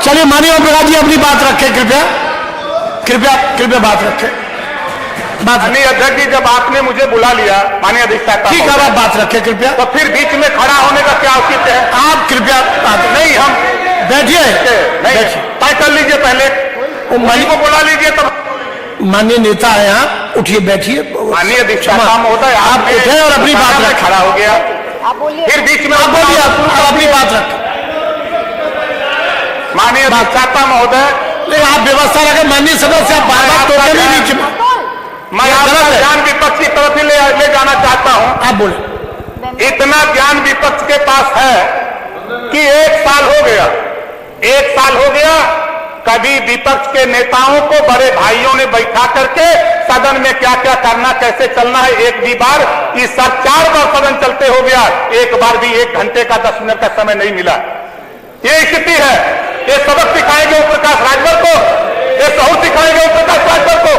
चलिए माननीय ओम प्रकाश जी अपनी बात रखें, कृपया कृपया कृपया बात रखें। माननीय अध्यक्ष जी, जब आपने मुझे बुला लिया माननीय अधिष्ठाता, ठीक है, आप बात रखें कृपया। तो फिर बीच में खड़ा होने का क्या औचित्य है? आप कृपया नहीं, हम बैठिए, नहीं तय कर लीजिए, पहले मनी को बुला लीजिए। तब माननीय नेता है, यहाँ उठिए, बैठिए। माननीय अधिष्ठाता महोदय, आप उठे और अपनी बात रखें। खड़ा हो गया, फिर बीच में आप बोलिए, आप अपनी बात रखें। माननीय अधिष्ठाता महोदय, नहीं, आप व्यवस्था रखें। माननीय सदस्य, आप बार-बार टोके नहीं बीच में। मैं आपका ध्यान विपक्ष की तरफ ही ले जाना चाहता हूं। आप बोले। इतना ज्ञान विपक्ष के पास है कि 1 साल हो गया, 1 साल हो गया, कभी विपक्ष के नेताओं को बड़े भाइयों ने बैठा करके सदन में क्या क्या करना, कैसे चलना है, एक भी बार इस 4 बार सदन चलते हो गया, एक बार भी 1 घंटे का 10 मिनट का समय नहीं मिला। ये स्थिति है। ये सबक सिखाएंगे ओम प्रकाश राजभर को, ये सहूर सिखाएंगे ओम प्रकाश राजभर को।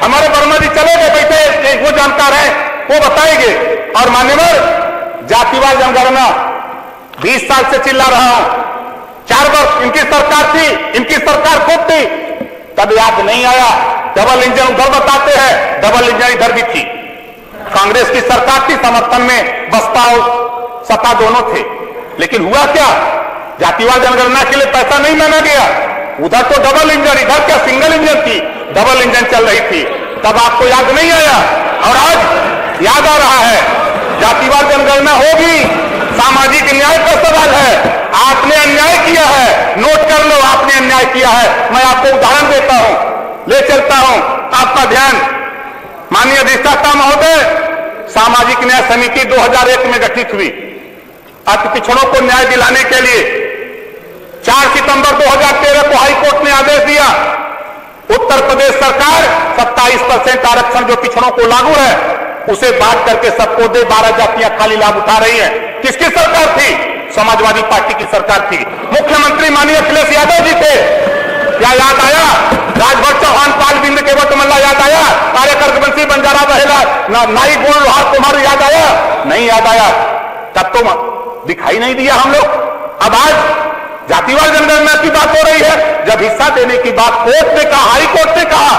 हमारे वर्मा जी चले गए, बैठे, वो जानकार है, वो बताएंगे। और मान्यवर, जातिवाद जनगणना 20 साल से चिल्ला रहा हूं, 4 वर्ष इनकी सरकार थी, इनकी सरकार खूब थी, तब याद नहीं आया। डबल इंजन उधर बताते हैं, डबल इंजन इधर भी थी। कांग्रेस की सरकार थी, समर्थन में बसपा और सपा दोनों थे, लेकिन हुआ क्या? जातिवाद जनगणना के लिए पैसा नहीं मांगा गया। उधर तो डबल इंजन, इधर क्या सिंगल इंजन थी, डबल इंजन चल रही थी, तब आपको याद नहीं आया। और आज याद आ रहा है। जातिवाद जनगणना होगी, सामाजिक न्याय का सवाल है। आपने अन्याय किया है, नोट कर लो, आपने अन्याय किया है। मैं आपको उदाहरण देता हूं, ले चलता हूं आपका ध्यान। माननीय अधिष्ठाता महोदय, सामाजिक न्याय समिति 2001 में गठित हुई अति पिछड़ों को न्याय दिलाने के लिए। 4 सितंबर 2013 को हाईकोर्ट ने आदेश दिया, उत्तर प्रदेश सरकार 27% आरक्षण जो पिछड़ों को लागू है उसे बांट करके सबको दे। 12 जातियां खाली लाभ उठा रही हैं। किसकी सरकार थी? समाजवादी पार्टी की सरकार थी। मुख्यमंत्री माननीय अखिलेश यादव जी थे। क्या याद आया? राजभर चौहान, पाल बिंद केवट मल्ला याद आया? कार्यकर्ता बंसी बंजारा बहेला, नाई गोल लोहार कुमार याद आया? नहीं याद आया। तब तो दिखाई नहीं दिया हम लोग। अब आज जातिवाद जनगणना की बात हो रही है, जब हिस्सा देने की बात कोर्ट ने कहा, हाई कोर्ट ने कहा,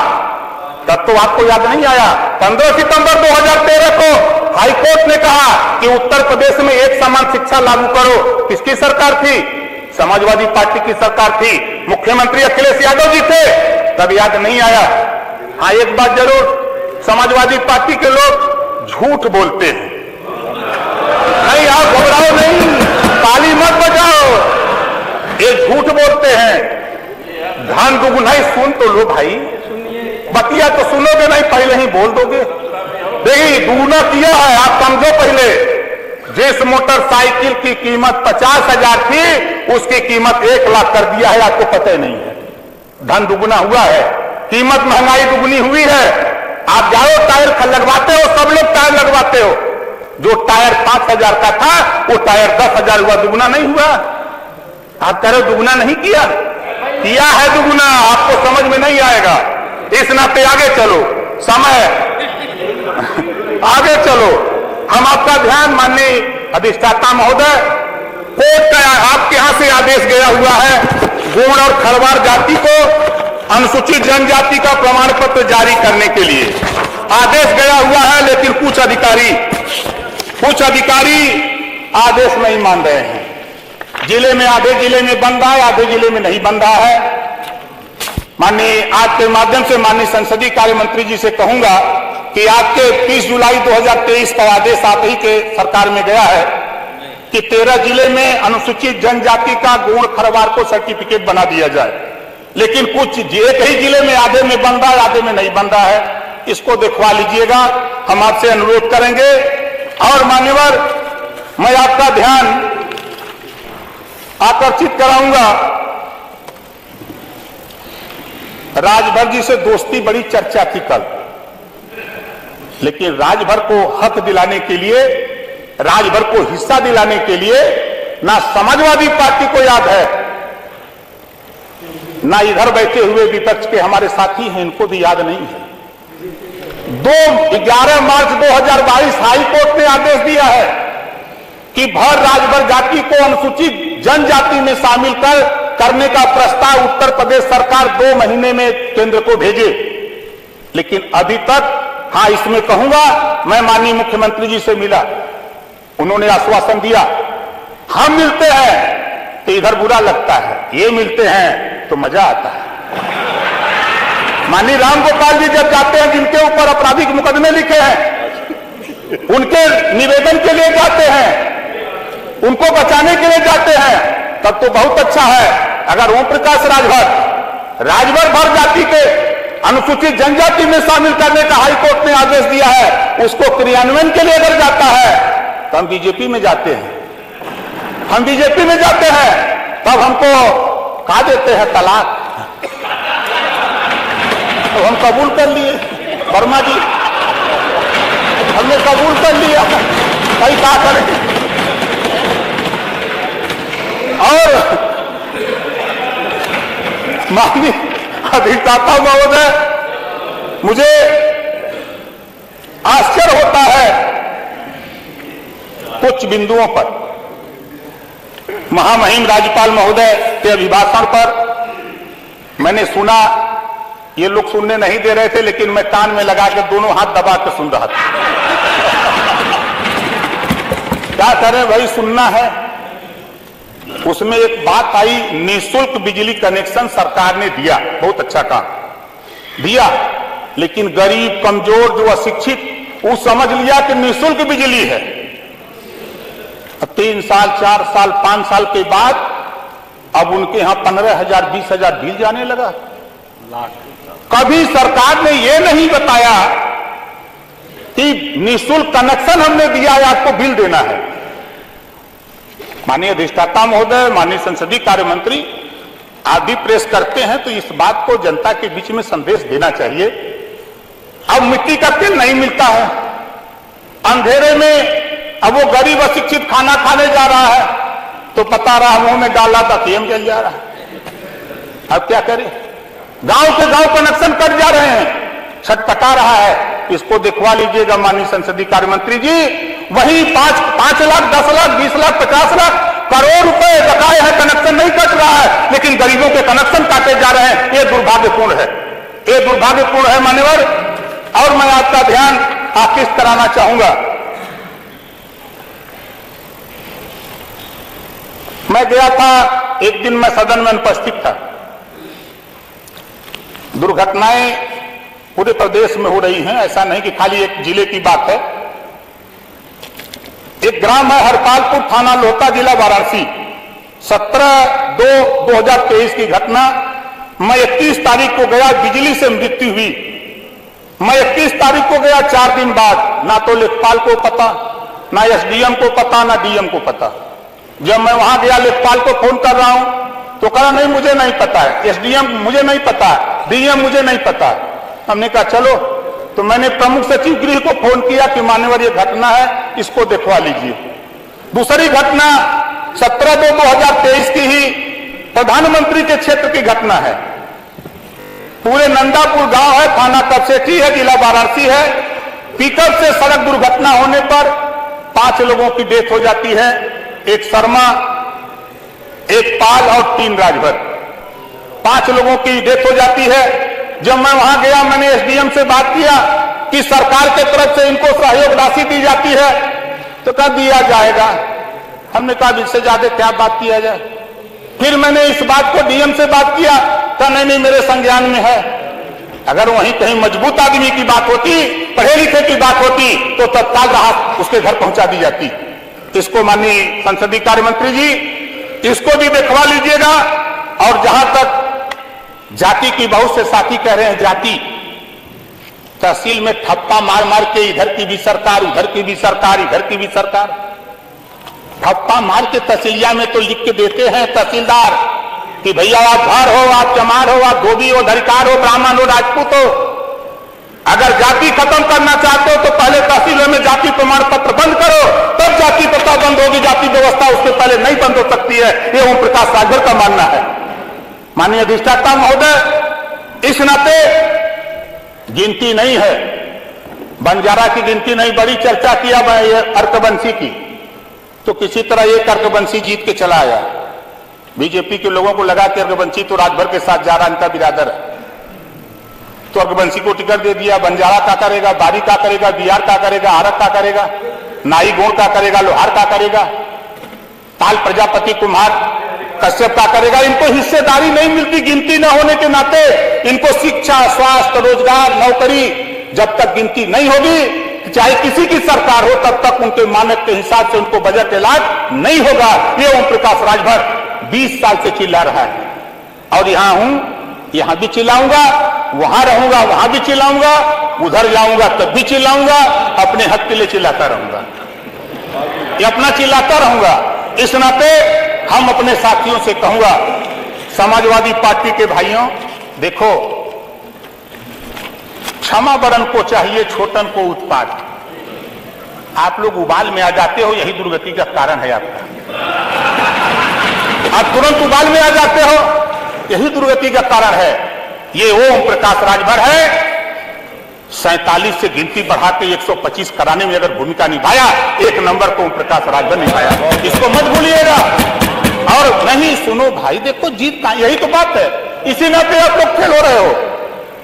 तब तो आपको याद नहीं आया। 15 सितंबर 2013 को हाई कोर्ट ने कहा कि उत्तर प्रदेश में एक समान शिक्षा लागू करो। किसकी सरकार थी? समाजवादी पार्टी की सरकार थी। मुख्यमंत्री अखिलेश यादव जी थे, तब याद नहीं आया। हाँ, एक बात जरूर, समाजवादी पार्टी के लोग झूठ बोलते हैं। नहीं, आप घबराओ नहीं, ताली मत बजाओ, ये झूठ बोलते हैं। धान दुगुनाई सुन तो लो भाई, बतिया तो सुनोगे नहीं, पहले ही बोल दोगे। देखिए, दुगुना किया है, आप समझो। पहले जिस मोटरसाइकिल की कीमत 50,000 थी, उसकी कीमत 1 लाख कर दिया है, आपको पता ही नहीं है। धन दुगुना हुआ है, कीमत महंगाई दुगुनी हुई है। आप जाओ, टायर लगवाते हो, सब लोग टायर लगवाते हो। जो टायर 5,000 का था, वो टायर 10,000 हुआ, दुगुना नहीं हुआ। आप कह रहे हो दुगुना नहीं किया? किया है दुगुना, आपको समझ में नहीं आएगा। इस नाते आगे चलो, समय आगे चलो। हम आपका ध्यान, माननीय अधिष्ठाता महोदय, कोर्ट का आपके यहां से आदेश गया हुआ है, गोंड और खरवार जाति को अनुसूचित जनजाति का प्रमाण पत्र जारी करने के लिए आदेश गया हुआ है। लेकिन कुछ अधिकारी आदेश नहीं मान रहे हैं। जिले में, आधे जिले में बन रहा है, आधे जिले में नहीं बन रहा है। माननीय, आज के माध्यम से माननीय संसदीय कार्य मंत्री जी से कहूंगा कि आपके 30 जुलाई 2023 का आदेश आप ही के सरकार में गया है कि 13 जिले में अनुसूचित जनजाति का गोंड खरवार को सर्टिफिकेट बना दिया जाए। लेकिन कुछ एक ही जिले में आधे में बन रहा है, आधे में नहीं बन रहा है। इसको दिखवा लीजिएगा, हम आपसे अनुरोध करेंगे। और मान्यवर, मैं आपका ध्यान आकर्षित कराऊंगा, राजभर जी से दोस्ती बड़ी चर्चा थी कल, लेकिन राजभर को हक दिलाने के लिए, राजभर को हिस्सा दिलाने के लिए ना समाजवादी पार्टी को याद है, ना इधर बैठे हुए विपक्ष के हमारे साथी हैं, इनको भी याद नहीं है। 11 मार्च 2022 हाई कोर्ट ने आदेश दिया है कि भर राजभर जाति को अनुसूचित जनजाति में शामिल कर करने का प्रस्ताव उत्तर प्रदेश सरकार 2 महीने में केंद्र को भेजे, लेकिन अभी तक, हाँ इसमें कहूंगा, मैं माननीय मुख्यमंत्री जी से मिला, उन्होंने आश्वासन दिया। हम मिलते हैं तो इधर बुरा लगता है, ये मिलते हैं तो मजा आता है। माननीय राम गोपाल जी जब जाते हैं, जिनके ऊपर आपराधिक मुकदमे लिखे हैं, उनके निवेदन के लिए जाते हैं, उनको बचाने के लिए जाते हैं, तब तो बहुत अच्छा है। अगर ओम प्रकाश राजभर भर जाति के अनुसूचित जनजाति में शामिल करने का हाईकोर्ट ने आदेश दिया है, उसको क्रियान्वयन के लिए अगर जाता है तो हम बीजेपी में जाते हैं, हम बीजेपी में जाते हैं, तब हमको कहा देते हैं तलाक। तो हम कबूल कर लिए, वर्मा जी हमने कबूल कर लिया, कहीं क्या करें। और माननीय अधिष्ठाता महोदय, मुझे आश्चर्य होता है कुछ बिंदुओं पर। महामहिम राज्यपाल महोदय के अभिभाषण पर मैंने सुना, ये लोग सुनने नहीं दे रहे थे, लेकिन मैं कान में लगा के दोनों हाथ दबा के सुन रहा था। क्या करें भाई, सुनना है। उसमें एक बात आई, निःशुल्क बिजली कनेक्शन सरकार ने दिया, बहुत अच्छा काम दिया, लेकिन गरीब, कमजोर, जो अशिक्षित, वो समझ लिया कि निःशुल्क बिजली है। 3 साल, 4 साल, 5 साल के बाद अब उनके यहां 15,000, 20,000 बिल जाने लगा। कभी सरकार ने यह नहीं बताया कि निःशुल्क कनेक्शन हमने दिया है, आपको बिल देना है। माननीय अधिष्ठाता महोदय, माननीय संसदीय कार्य मंत्री आदि प्रेस करते हैं, तो इस बात को जनता के बीच में संदेश देना चाहिए। अब मिट्टी का तेल नहीं मिलता है, अंधेरे में अब वो गरीब अशिक्षित खाना खाने जा रहा है, तो पता रहा मुंह में डाला था पीएम जल जा रहा है। अब क्या करें, गांव के गांव कनेक्शन कट जा रहे हैं, छटपटा रहा है। इसको दिखवा लीजिएगा माननीय संसदीय कार्य मंत्री जी। वही 5 लाख, 10 लाख, 20 लाख, 50 लाख करोड़ रुपए बकाए हैं, कनेक्शन नहीं कट रहा है, लेकिन गरीबों के कनेक्शन काटे जा रहे हैं। ये दुर्भाग्यपूर्ण है, ये दुर्भाग्यपूर्ण है मान्यवर। और मैं आपका ध्यान आकृष्ट कराना चाहूंगा। मैं गया था, एक दिन मैं सदन में अनुपस्थित था। दुर्घटनाएं पूरे प्रदेश में हो रही हैं, ऐसा नहीं कि खाली एक जिले की बात है। एक ग्राम है हरपालपुर, थाना लोहता, जिला वाराणसी। 17/2/2023 की घटना। मैं 31 तारीख को गया, बिजली से मृत्यु हुई। मैं 31 तारीख को गया, 4 दिन बाद ना तो लेखपाल को पता, ना एसडीएम को पता, ना डीएम को पता। जब मैं वहां गया, लेखपाल को फोन कर रहा हूं तो कहा नहीं मुझे नहीं पता है, एसडीएम मुझे नहीं पता है, डीएम मुझे नहीं पता है। हमने कहा चलो, तो मैंने प्रमुख सचिव गृह को फोन किया कि मान्यवर ये घटना है, इसको दिखवा लीजिए। दूसरी घटना 17/2/2023 की ही प्रधानमंत्री के क्षेत्र की घटना है। पूरे नंदापुर गांव है, थाना कपसेठी है, जिला वाराणसी है। पिकअप से सड़क दुर्घटना होने पर 5 लोगों की डेथ हो जाती है, एक शर्मा, एक पाल और 3 राजभर। 5 लोगों की डेथ हो जाती है। जब मैं वहां गया, मैंने एसडीएम से बात किया कि सरकार के तरफ से इनको सहयोग राशि दी जाती है, तो कहा दिया जाएगा। हमने कहा इससे ज्यादा क्या बात किया जाए। फिर मैंने इस बात को डीएम से बात किया, कहा नहीं मेरे संज्ञान में है। अगर वहीं कहीं मजबूत आदमी की बात होती, पढ़े लिखे की बात होती, तो तत्काल राहत उसके घर पहुंचा दी जाती। इसको माननीय संसदीय कार्य मंत्री जी, इसको भी दिखवा लीजिएगा। और जहां तक जाति की, बहुत से साथी कह रहे हैं जाति, तहसील में ठप्पा मार मार के इधर की भी सरकार, उधर की भी सरकार, इधर की भी सरकार। ठप्पा मार के तहसीलिया में तो लिख के देते हैं तहसीलदार कि भैया आप भार हो, आप चमार हो, आप धोबी हो, धरिकार हो, ब्राह्मण हो, राजपूत हो। अगर जाति खत्म करना चाहते हो तो पहले तहसीलों में जाति प्रमाण पत्र बंद करो, तब जाति प्रथा बंद होगी। जाति व्यवस्था उसके पहले नहीं बंद हो सकती है, ये ओम प्रकाश राजभर का मानना है। माननीय अधिष्ठाता महोदय, इस नाते गिनती नहीं है, बंजारा की गिनती नहीं, बड़ी चर्चा किया अर्कबंसी की, तो किसी तरह एक अर्कबंसी जीत के चला आया। बीजेपी के लोगों को लगा कि रघुवंशी तो राजभर के साथ जा रहा, इनका बिरादर है, तो रघुवंशी को टिकट दे दिया। बंजारा का करेगा, बारी का करेगा, बिहार का करेगा, आरक का करेगा, नाई गोड़ का करेगा, लोहार का करेगा, ताल प्रजापति कुमार कश्यप का करेगा। इनको हिस्सेदारी नहीं मिलती गिनती न होने के नाते। इनको शिक्षा, स्वास्थ्य, रोजगार, नौकरी जब तक गिनती नहीं होगी, चाहे किसी की सरकार हो, तब तक उनके मानक के हिसाब से उनको बजट ऐलान नहीं होगा। ये ओम प्रकाश राजभर 20 साल से चिल्ला रहा है और यहां हूं, यहां भी चिल्लाऊंगा, वहां रहूंगा वहां भी चिल्लाऊंगा, उधर जाऊंगा तब भी चिल्लाऊंगा, अपने हक के लिए चिल्लाता रहूंगा, ये अपना चिल्लाता रहूंगा। इस नाते हम अपने साथियों से कहूंगा, समाजवादी पार्टी के भाइयों, देखो क्षमा बड़न को चाहिए, छोटन को उत्पाद। आप लोग उबाल में आ जाते हो, यही दुर्गति का कारण है आपका। आप तुरंत उबाल में आ जाते हो, यही दुर्गति का कारण है। ये ओम प्रकाश राजभर है, 47 से गिनती बढ़ा के 125 कराने में अगर भूमिका निभाया, 1 नंबर को ओम प्रकाश राजभर निभाया, इसको मत भूलिएगा। और नहीं सुनो भाई, देखो जीत का यही तो बात है, इसी नाते आप लोग फेल हो रहे हो।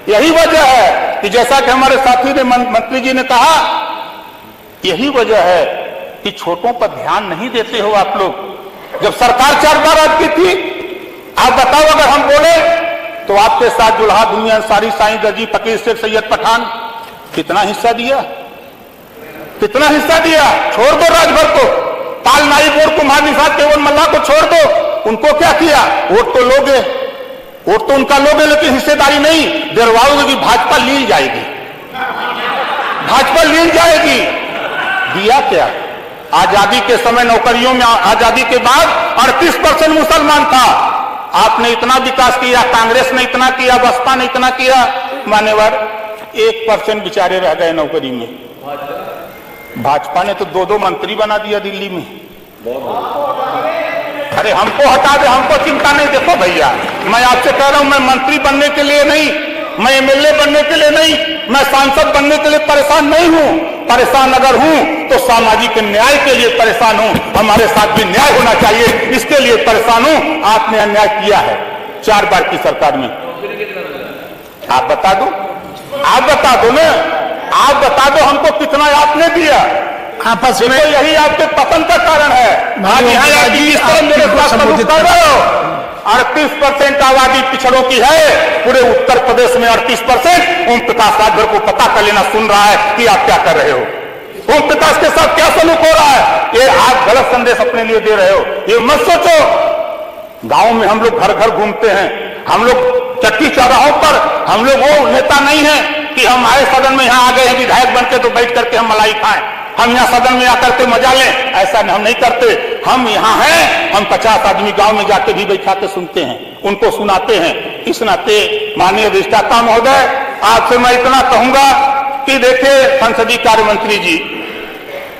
यही वजह है कि जैसा कि हमारे साथी ने मंत्री जी ने कहा, यही वजह है कि छोटों पर ध्यान नहीं देते हो आप लोग। जब सरकार 4 बार आपकी थी, आप बताओ अगर हम बोले तो आपके साथ जुल्हा दुनिया अंसारी, साईं दर्जी, फकीर शेख सैयद पठान कितना हिस्सा दिया, कितना हिस्सा दिया। छोड़ दो राजभर को, ताल नाई बोर कुमार निषाद केवल मल्ला को छोड़ दो, उनको क्या किया? वोट तो लोगे, वोट तो उनका लोगे, लेकिन हिस्सेदारी नहीं दिलवाओगे कि भाजपा लील जाएगी, भाजपा लील जाएगी। दिया क्या? आजादी के समय नौकरियों में, आजादी के बाद 38% मुसलमान था। आपने इतना विकास किया, कांग्रेस ने इतना किया, बसपा ने इतना किया, मान्यवर 1% बेचारे रह गए नौकरी में। भाजपा ने तो 2-2 मंत्री बना दिया दिल्ली में। अरे हमको हटा दे, हमको चिंता नहीं। देखो भैया, मैं आपसे कह रहा हूं, मैं मंत्री बनने के लिए नहीं, मैं एमएलए बनने के लिए नहीं, मैं सांसद बनने के लिए परेशान नहीं हूं। परेशान अगर हूं तो सामाजिक न्याय के लिए परेशान हूं। हमारे साथ भी न्याय होना चाहिए, इसके लिए परेशान हूं। आपने अन्याय किया है 4 बार की सरकार में। आप बता दो, आप बता दो ना, आप बता दो हमको कितना आपने दिया। आपस में यही आपके पतन का कारण है। आज यहाँ इस तरह मेरे साथ कर रहे हो। 38% आबादी पिछड़ों की है, पूरे उत्तर प्रदेश में 38%। ओम प्रकाश राजभर को पता कर लेना, सुन रहा है कि आप क्या कर रहे हो, ओम प्रकाश के साथ क्या सलूक हो रहा है। ये आप गलत संदेश अपने लिए दे रहे हो, ये मत सोचो। गांव में हम लोग घर घर घूमते हैं, हम लोग चट्टी चौराहों पर, हम लोग वो नेता नहीं है कि हम आए सदन में, यहाँ आ गए हैं विधायक बनके तो बैठ करके हम मलाई खाएं, हम यहाँ सदन में आकर के मजा लें। ऐसा हम नहीं करते। हम यहाँ हैं, हम 50 आदमी गांव में जाके भी बैठा के सुनते हैं, उनको सुनाते हैं। इस नाते माननीय अधिष्ठाता महोदय, आपसे मैं इतना कहूंगा कि देखिए संसदीय कार्य मंत्री जी,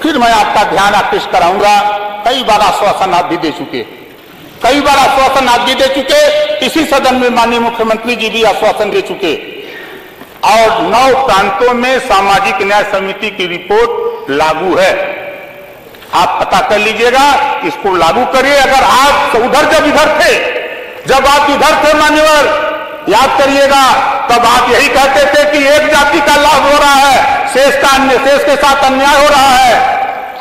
फिर मैं आपका ध्यान आकृष्ट कराऊंगा। कई बार आश्वासन आप भी दे चुके, कई बार आश्वासन आप भी दे चुके, इसी सदन में माननीय मुख्यमंत्री जी भी आश्वासन दे चुके। और 9 प्रांतों में सामाजिक न्याय समिति की रिपोर्ट लागू है। आप पता कर लीजिएगा, इसको लागू करिए। अगर आप उधर जब इधर थे, जब आप इधर थे मान्यवर, याद करिएगा, तब आप यही कहते थे कि एक जाति का लाभ हो रहा है, शेष का अन्य, शेष के साथ अन्याय हो रहा है।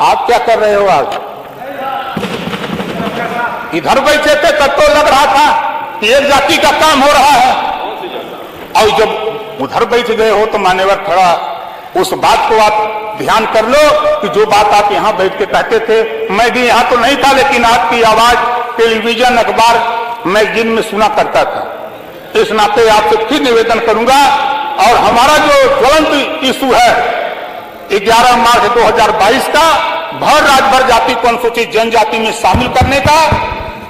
आप क्या कर रहे हो? आज इधर बैठे थे तब तो लग रहा था कि एक जाति का काम हो रहा है, और जब उधर बैठ गए हो तो मान्यवर थोड़ा उस बात को आप ध्यान कर लो कि जो बात आप यहाँ बैठ के कहते थे। मैं भी यहाँ तो नहीं था, लेकिन आपकी आवाज टेलीविजन, अखबार, मैगजीन में सुना करता था। इस नाते आपसे फिर निवेदन करूंगा, और हमारा जो ज्वलंत इशू है 11 मार्च 2022 का भर राजभर जाति को अनुसूचित जनजाति में शामिल करने का,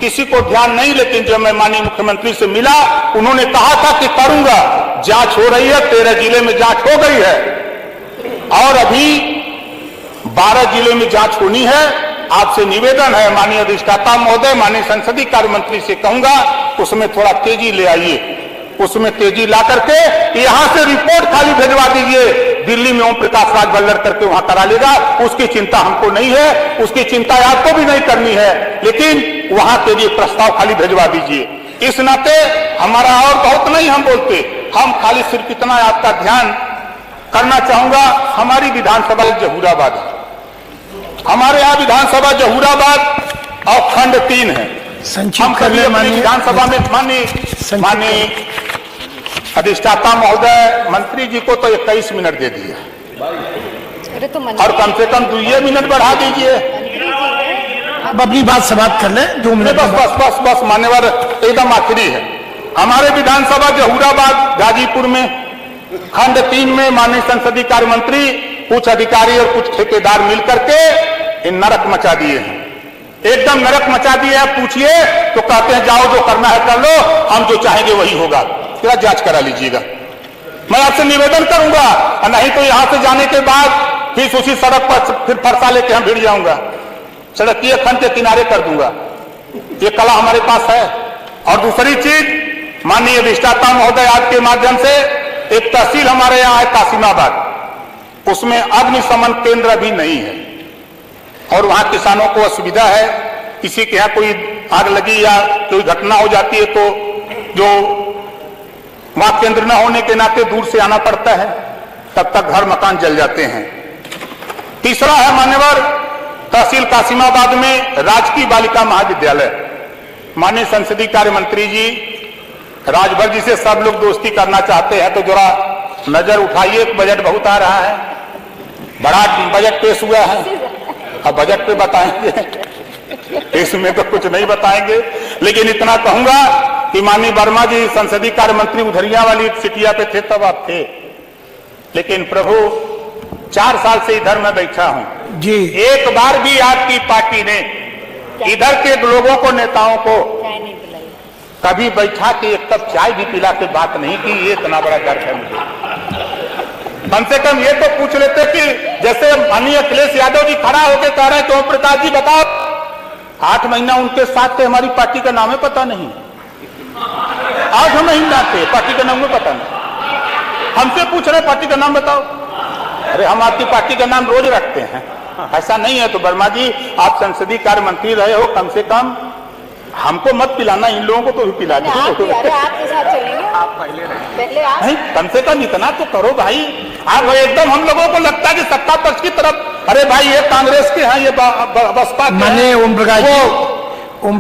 किसी को ध्यान नहीं। लेकिन जब मैं माननीय मुख्यमंत्री से मिला, उन्होंने कहा था कि करूंगा। जांच हो रही है, 13 जिले में जांच हो गई है, और अभी 12 जिले में जांच होनी है। आपसे निवेदन है माननीय अधिष्ठाता महोदय, माननीय संसदीय कार्य मंत्री से कहूंगा, उसमें थोड़ा तेजी ले आइए, उसमें तेजी ला करके यहां से रिपोर्ट खाली भिजवा दीजिए। दिल्ली में ओम प्रकाश राजभर लड़ करके वहां करा लेगा, उसकी चिंता हमको नहीं है, उसकी चिंता आपको भी नहीं करनी है। लेकिन वहां के लिए प्रस्ताव खाली भिजवा दीजिए। इस नाते हमारा और बहुत नहीं हम बोलते, हम खाली सिर्फ इतना आपका ध्यान करना चाहूंगा, हमारी विधानसभा जहूराबाद है, हमारे यहाँ विधानसभा जहूराबाद और खंड 3 है। हम कभी अपनी विधानसभा में माननीय अधिष्ठाता महोदय मंत्री जी को तो 21 मिनट दे दिए, और कम से कम 2 मिनट बढ़ा दीजिए। अब अपनी बात समाप्त कर ले, 2 मिनट। बस मान्यवर एकदम आखिरी है। हमारे विधानसभा जहूराबाद गाजीपुर में खंड 3 में माननीय संसदीय कार्य मंत्री, कुछ अधिकारी और कुछ ठेकेदार मिलकर के इन नरक मचा दिए हैं, एकदम नरक मचा दिए हैं। पूछिए तो कहते हैं जाओ जो करना है कर लो, हम जो चाहेंगे वही होगा। क्या जांच करा लीजिएगा। मैं आपसे निवेदन करूंगा, नहीं तो यहां से जाने के बाद फिर उसी सड़क पर फिर फरसा लेके हम भिड़ जाऊंगा, सड़क की खंड के किनारे कर दूंगा। ये कला हमारे पास है। और दूसरी चीज, माननीय अधिष्ठाता महोदय आपके माध्यम से एक तहसील हमारे यहाँ है कासिमाबाद, उसमें अग्निशमन केंद्र भी नहीं है, और वहां किसानों को असुविधा है। किसी के यहाँ कोई आग लगी या कोई घटना हो जाती है तो जो वहां केंद्र न होने के नाते दूर से आना पड़ता है, तब तक घर मकान जल जाते हैं। तीसरा है मान्यवर तहसील कासिमाबाद में राजकीय बालिका महाविद्यालय। माननीय संसदीय कार्य मंत्री जी, राजभर जी से सब लोग दोस्ती करना चाहते हैं तो जरा नजर उठाइए, बजट बहुत आ रहा है, बड़ा बजट पेश हुआ है, अब बजट पे बताएंगे, इसमें तो कुछ नहीं बताएंगे। लेकिन इतना कहूंगा कि माननीय वर्मा जी संसदीय कार्य मंत्री उधरिया वाली सिटिया पे थे तब आप थे, लेकिन प्रभु 4 साल से इधर मैं बैठा हूं जी, एक बार भी आपकी पार्टी ने इधर के लोगों को, नेताओं को कभी बैठा के एक कप चाय भी पिला के बात नहीं की। ये इतना बड़ा गर्व है मुझे। कम से कम ये तो पूछ लेते कि जैसे माननीय अखिलेश यादव जी खड़ा होकर कह रहे हैं कि ओम प्रकाश जी बताओ, 8 महीना उनके साथ थे, हमारी पार्टी का नाम है पता नहीं, 8 महीना थे, पार्टी का नाम में पता नहीं। हमसे पूछ रहे पार्टी का नाम बताओ, अरे हम आपकी पार्टी का नाम रोज रखते हैं, ऐसा नहीं है। तो वर्मा जी आप संसदीय कार्य मंत्री रहे हो, कम से कम हमको मत पिलाना, इन लोगों को तो भी पिला दो। आपके साथ चलेंगे, आप पहले आप नहीं, कम से कम इतना तो करो भाई। आप एकदम हम लोगों को लगता है कि सत्ता पक्ष की तरफ, अरे भाई ये कांग्रेस के हैं, ये बसपा के हैं, ओम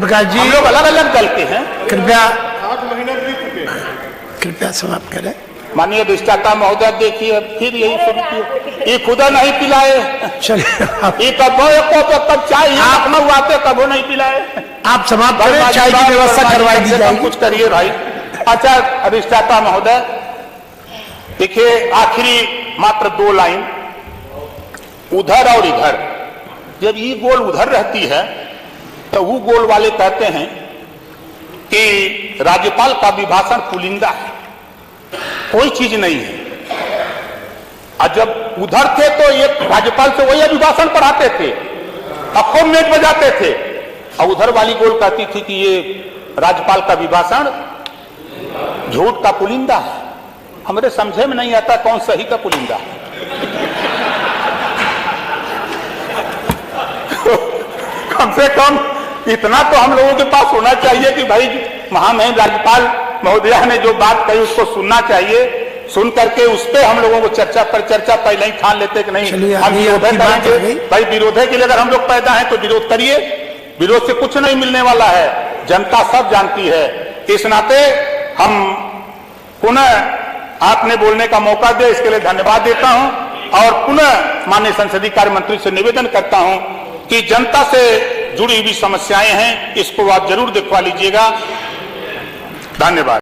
प्रकाश जी हम लोग अलग अलग दल के हैं। कृपया 8 महीने बीत चुके, कृपया समाप्त करें। माननीय अधिष्ठाता महोदय देखिए फिर यही शुरू किया, ये खुदा नहीं पिलाए, चलिए कब चाय अपना हुआते कबो नहीं पिलाए। आप समाप्त करें, चाय की व्यवस्था करवाई दी जाए, कुछ करिए भाई। अच्छा अधिष्ठाता महोदय देखिए, आखिरी मात्र 2 लाइन, उधर और इधर, जब ये गोल उधर रहती है तो वो गोल वाले कहते हैं कि राज्यपाल का अभिभाषण पुलिंदा है, कोई चीज नहीं है। और जब उधर थे तो ये राज्यपाल से वही अभिभाषण पढ़ाते थे, खूब मेट बजाते थे, और उधर वाली गोल कहती थी कि ये राज्यपाल का अभिभाषण झूठ का पुलिंदा है। हमारे समझे में नहीं आता कौन सही का पुलिंदा है। कम से कम इतना तो हम लोगों के पास होना चाहिए कि भाई महामहिम राज्यपाल महोदया ने जो बात कही उसको सुनना चाहिए, सुन करके उस पर हम लोगों को चर्चा पहले ही ठान लेते कि नहीं हम विरोध करेंगे। भाई विरोध के लिए अगर हम लोग पैदा हैं तो विरोध करिए, विरोध से कुछ नहीं मिलने वाला है, जनता सब जानती है। इस नाते हम पुनः आपने बोलने का मौका दिया, इसके लिए धन्यवाद देता हूं, और पुनः माननीय संसदीय कार्य मंत्री से निवेदन करता हूं कि जनता से जुड़ी हुई समस्याएं हैं, इसको आप जरूर दिखवा लीजिएगा। धन्यवाद।